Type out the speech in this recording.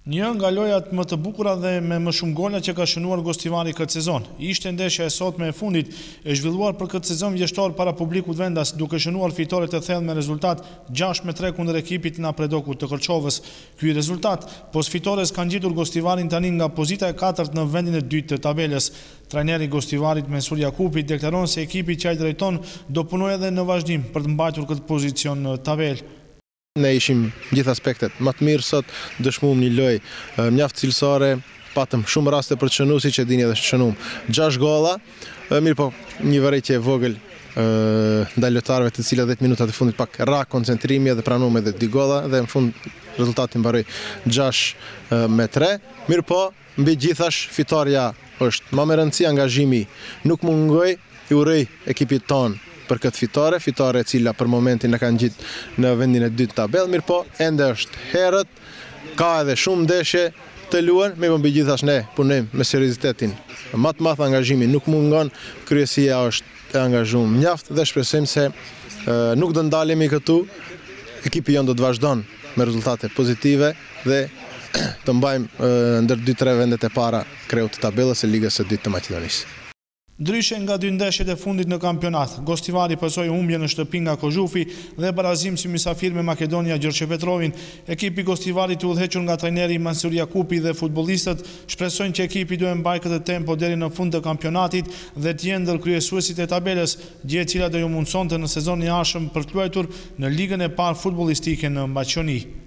Një nga lojat më të bukura dhe me më shumë gola që ka shënuar Gostivari këtë sezon. Ishte ndeshja e sotme e fundit e zhvilluar për këtë sezon vjeshtor para publikut vendas, duke shënuar fitore të thellë me rezultat 6-3 kundër ekipit nga Predoku të Kërçovës. Ky rezultat pos fitores kanë gjitur Gostivarin tani nga pozita e 4 në vendin e 2 të tabelës. Trajneri i Gostivarit Mensur Jakupi deklaron se ekipi që ai drejton do punojë edhe në vazhdim për të mbajtur këtë pozicion në tabelë. Ne ishim gjithë aspektet më të mirë sot, dëshmuam një lojë mjaft cilësore, patëm shumë raste për të shënuar, siç e dini edhe shënuam 6 golla, mirë po një vërejtje e vogël ndaj lojtarëve të cilët 10 minutat e fundit pak ra koncentrimi dhe pranuam edhe 2 golla dhe në fund rezultati mbaroi 6-3. Mirë po, mbi gjithash fitoria është më me rëndësi, angazhimi nuk mungoi, i uroj ekipit ton për këtë fitore e cila për momentin e kanë gjitë në vendin e 2 të tabelë, mirë po, ende është herët, ka edhe shumë ndeshje të luajnë, me mbi gjithash ne punojmë me seriozitetin më të madh, angazhimi nuk mungon, kryesia është e angazhuar mjaft dhe shpresojmë se nuk do ndalemi këtu, ekipi jon do të vazhdon me rezultate pozitive dhe të mbajmë ndër 2-3 vendet e para kreut të tabelës e Ligës së Dytë të Maqedonisë. Ndryshe nga 2 ndeshjet e fundit në kampionat, Gostivari pësoi humbje në shtëpi nga Kozhufi dhe barazim si mysafir me Makedonia Gjorçepetrovin. Ekipi Gostivarit i udhëhequr nga trajneri Mensur Jakupi dhe futbollistët shpresojnë që ekipi duhet mbajë këtë tempo deri në fund të kampionatit dhe të jenë ndër kryesuesit e tabelës, gjë e cila do ju mundsonte në sezonin e ardhshëm për të luajtur në ligën e parë futbollistike në Maqedoni.